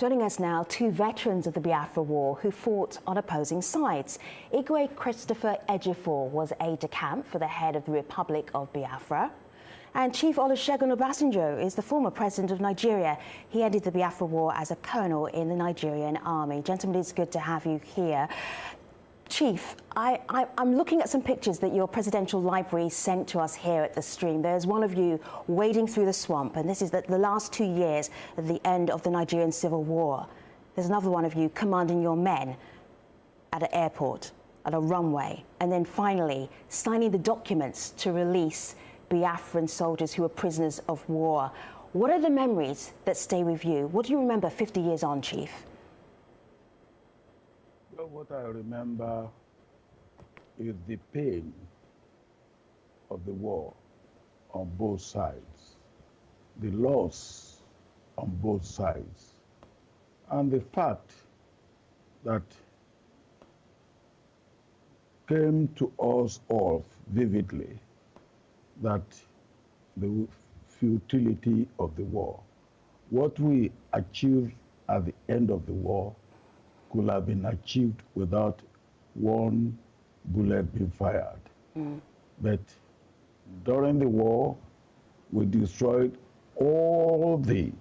Joining us now, two veterans of the Biafra War who fought on opposing sides. Igwe Christopher Ejiofor was aide-de-camp for the head of the Republic of Biafra. And Chief Olusegun Obasanjo is the former president of Nigeria. He ended the Biafra War as a colonel in the Nigerian army. Gentlemen, it's good to have you here. Chief, I'm looking at some pictures that your presidential library sent to us here at the stream. There's one of you wading through the swamp, and this is the last 2 years of the end of the Nigerian Civil War. There's another one of you commanding your men at an airport, at a runway, and then finally signing the documents to release Biafran soldiers who are prisoners of war. What are the memories that stay with you? What do you remember 50 years on, Chief? Well, what I remember is the pain of the war on both sides, the loss on both sides, and the fact that came to us all vividly that the futility of the war. What we achieved at the end of the war could have been achieved without one bullet being fired. But during the war, we destroyed all the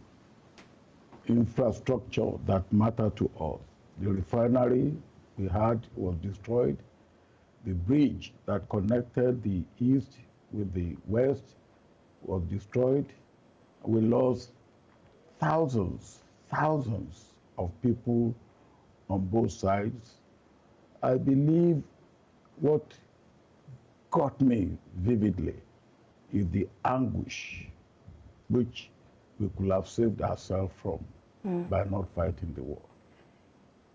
infrastructure that mattered to us. The refinery we had was destroyed. The bridge that connected the east with the west was destroyed. We lost thousands of people on both sides. I believe what got me vividly is the anguish which we could have saved ourselves from by not fighting the war.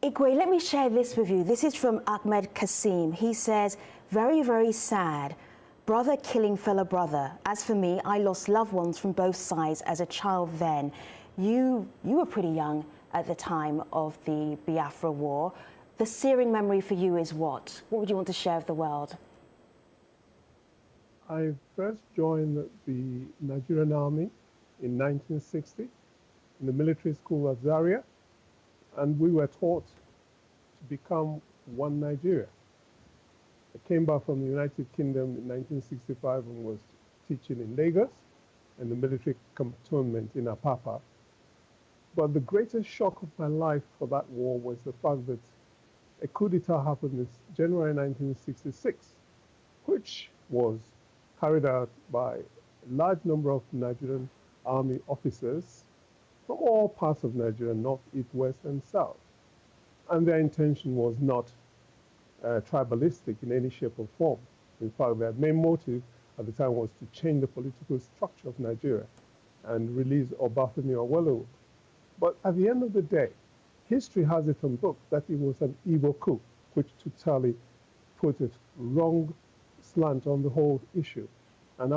Igwe, let me share this with you. This is from Ahmed Kasim. He says, very, very sad. Brother killing fellow brother. As for me, I lost loved ones from both sides as a child then. You were pretty young at the time of the Biafra War. The searing memory for you is what? What would you want to share with the world? I first joined the Nigerian Army in 1960 in the military school at Zaria, and we were taught to become one Nigeria. I came back from the United Kingdom in 1965 and was teaching in Lagos in the military cantonment in Apapa. But the greatest shock of my life for that war was the fact that a coup d'etat happened in January 1966, which was carried out by a large number of Nigerian army officers from all parts of Nigeria, north, east, west, and south. And their intention was not tribalistic in any shape or form. In fact, their main motive at the time was to change the political structure of Nigeria and release Obasanjo Awolowo. But at the end of the day, history has it on book that it was an evil coup, which totally put a wrong slant on the whole issue. And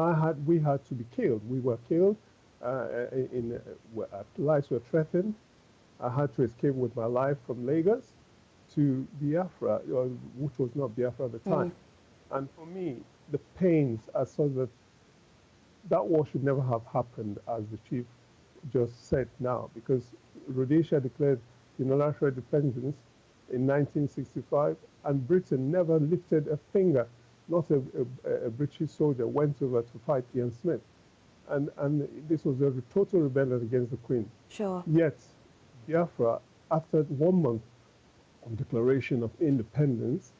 we had to be killed. We were killed, lives were threatened. I had to escape with my life from Lagos to Biafra, which was not Biafra at the time. And for me, the pains are such that war should never have happened, as the chief just said now, because Rhodesia declared unilateral independence in 1965, and Britain never lifted a finger. Not a British soldier went over to fight Ian Smith. And this was a total rebellion against the Queen. Sure. Yet, Biafra, after 1 month of declaration of independence,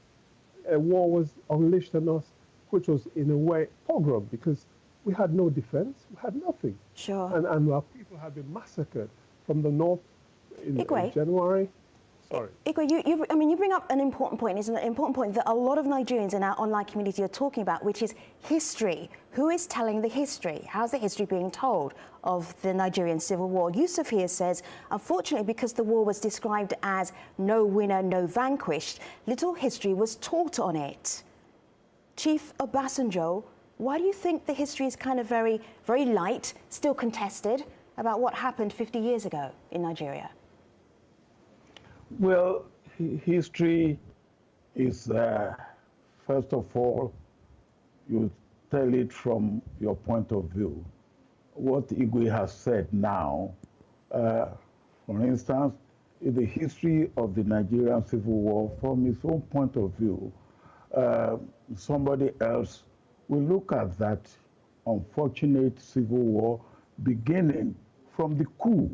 a war was unleashed on us, which was in a way pogrom, because we had no defense, we had nothing. Sure. And our people had been massacred from the north in January. Sorry. Igwe, you bring up an important point. It's an important point that a lot of Nigerians in our online community are talking about, which is history. Who is telling the history? How's the history being told of the Nigerian Civil War? Yusuf here says, unfortunately, because the war was described as no winner, no vanquished, little history was taught on it. Chief Obasanjo, why do you think the history is kind of very, very light, still contested, about what happened 50 years ago in Nigeria? Well, history is, first of all, you tell it from your point of view. What Igwe has said now, For instance, in the history of the Nigerian Civil War, from his own point of view, somebody else will look at that unfortunate civil war beginning from the coup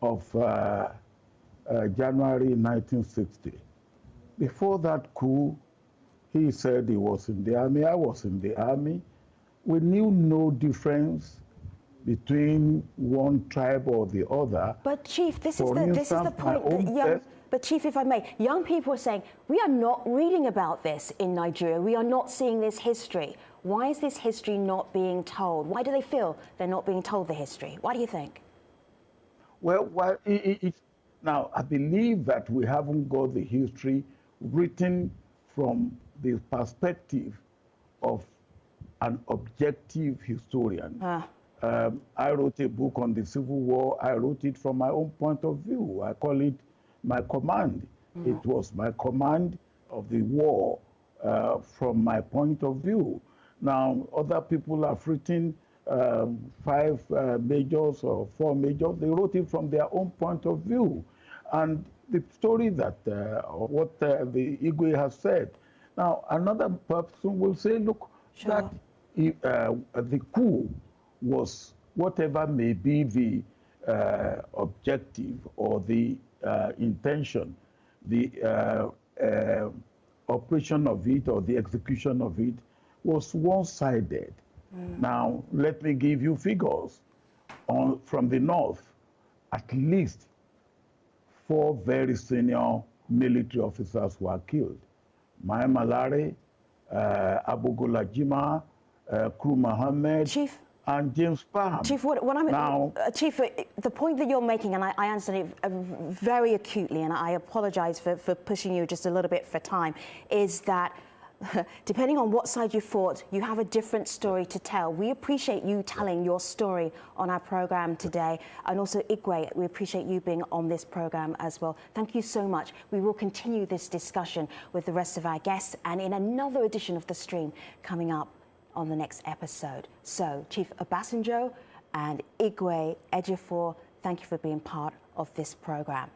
of January 1960. Before that coup, he said he was in the army, I was in the army. We knew no difference between one tribe or the other. But Chief, this is the point that but Chief, if I may, young people are saying, we are not reading about this in Nigeria. We are not seeing this history. Why is this history not being told? Why do they feel they're not being told the history? Why do you think? Well, now, I believe that we haven't got the history written from the perspective of an objective historian. I wrote a book on the Civil War. I wrote it from my own point of view. I call it my command. It was my command of the war from my point of view. Now, other people have written 5 majors or 4 majors. They wrote it from their own point of view. And the story that, what the Igwe has said. Now, another person will say, look, that the coup was, whatever may be the objective or the intention, the operation of it or the execution of it was one-sided. Now, let me give you figures. From the north, at least 4 very senior military officers were killed. Mai Malare, Abu Golajima, Kru Mohammed, Chief, and James Pam. Chief, Chief, the point that you're making, and I understand it very acutely, and I apologize for pushing you just a little bit for time, is that depending on what side you fought, you have a different story to tell. We appreciate you telling your story on our program today. And also, Igwe, we appreciate you being on this program as well. Thank you so much. We will continue this discussion with the rest of our guests and in another edition of The Stream coming up on the next episode. So, Chief Obasanjo and Igwe Ejiofor, thank you for being part of this program.